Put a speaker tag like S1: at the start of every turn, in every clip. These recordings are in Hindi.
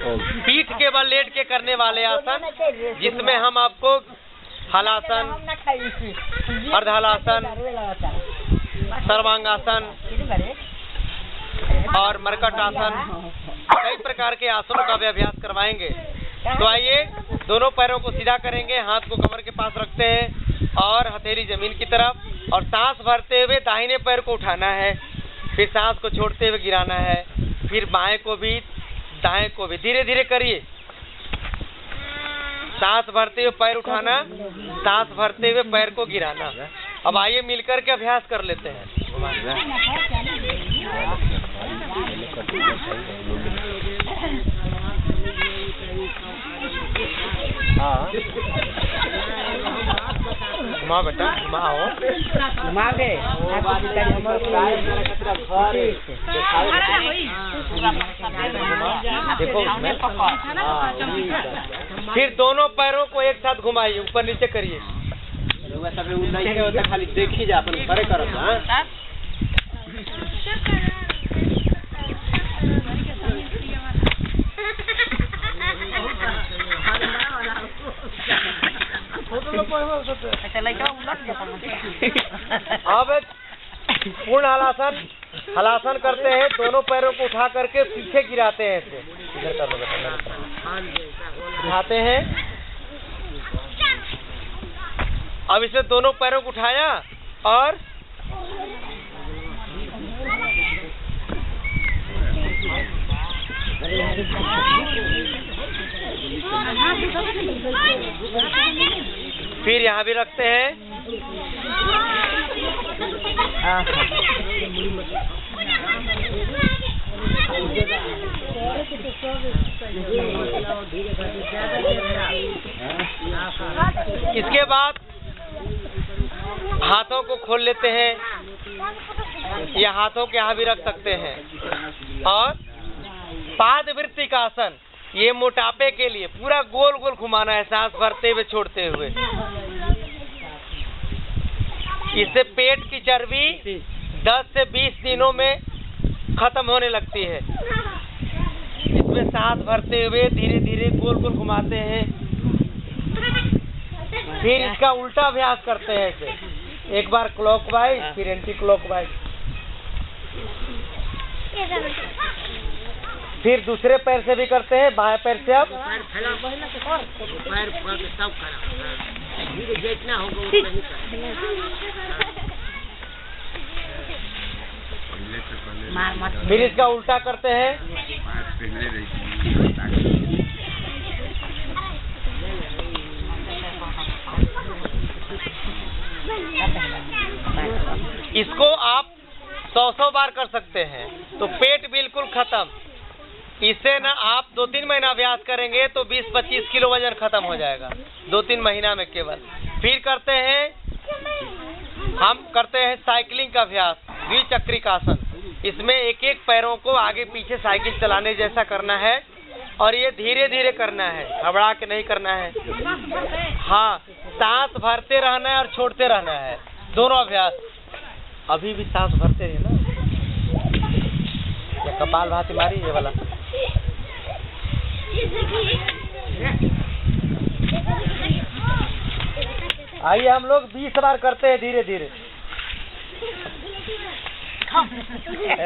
S1: पीठ के बल लेट के करने वाले आसन, जिसमें हम आपको हलासन, अर्धहलासन, सर्वांगासन और मरकट आसन, कई प्रकार के आसनों का भी अभ्यास करवाएंगे। तो आइए, दोनों पैरों को सीधा करेंगे, हाथ को कमर के पास रखते हैं और हथेली जमीन की तरफ, और सांस भरते हुए दाहिने पैर को उठाना है, फिर सांस को छोड़ते हुए गिराना है, फिर बाएं को भी दाएं को भी। धीरे धीरे करिए। सांस भरते हुए पैर उठाना, सांस भरते हुए पैर को गिराना। अब आइए मिलकर के अभ्यास कर लेते हैं। घुमा बेटा, घुमाओ, घुमा दे। देखो, फिर दोनों पैरों को एक साथ घुमाइए, ऊपर नीचे करिए। खाली देखी जा, अपन परे करो। अब पूर्ण हलासन, हलासन करते हैं, दोनों पैरों को उठा करके पीछे गिराते हैं, ऐसे इधर कर लो बेटा, उठाते हैं। अब इसे दोनों पैरों को उठाया और फिर यहाँ भी रखते हैं। इसके बाद हाथों को खोल लेते हैं, या हाथों के यहाँ भी रख सकते हैं। और पादवृत्ति का आसन, ये मोटापे के लिए पूरा गोल गोल घुमाना है, सांस भरते हुए छोड़ते हुए। इससे पेट की चर्बी 10 से 20 दिनों में खत्म होने लगती है। इसमें सांस भरते हुए धीरे धीरे गोल गोल घुमाते हैं। फिर इसका उल्टा अभ्यास करते हैं, ऐसे एक बार क्लॉकवाइज, फिर एंटी क्लॉकवाइज। फिर दूसरे पैर से भी करते हैं, बाएं पैर से। अब फिर इसका उल्टा करते हैं। इसको आप 100 बार कर सकते हैं, तो पेट बिल्कुल खत्म। इससे ना आप 2-3 महीना अभ्यास करेंगे तो 20-25 किलो वजन खत्म हो जाएगा, 2-3 महीना में केवल। फिर करते हैं, हम करते हैं साइकिलिंग का अभ्यास, द्विचक्रिक आसन। इसमें एक एक पैरों को आगे पीछे साइकिल चलाने जैसा करना है, और ये धीरे धीरे करना है, घबरा के नहीं करना है। हाँ, सांस भरते रहना है और छोड़ते रहना है, दोनों अभ्यास। अभी भी सांस भरते रहे ना, या कपाल भाती मारी ये वाला। आइए हम लोग 20 बार करते हैं, धीरे धीरे।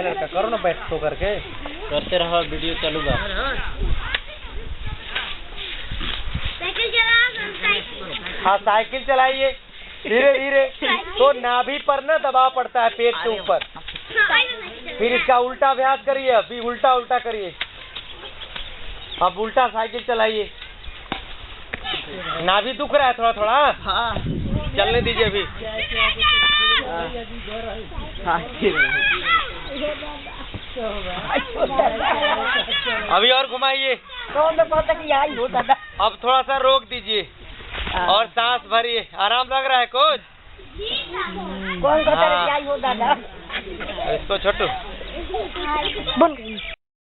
S1: लड़का करो ना, बैठ तो करके करते रहो, वीडियो चलूगा। हाँ, साइकिल चलाइए धीरे धीरे, तो नाभि पर ना दबाव पड़ता है, पेट के ऊपर। फिर इसका उल्टा अभ्यास करिए, अभी उल्टा उल्टा करिए। अब उल्टा साइकिल चलाइए। नाभि दुख रहा है थोड़ा थोड़ा, हाँ, चलने दीजिए अभी। अभी और घुमाइए। अब थोड़ा सा रोक दीजिए और सांस भरिए। आराम लग रहा है कुछ? कौन सा इसको छोटू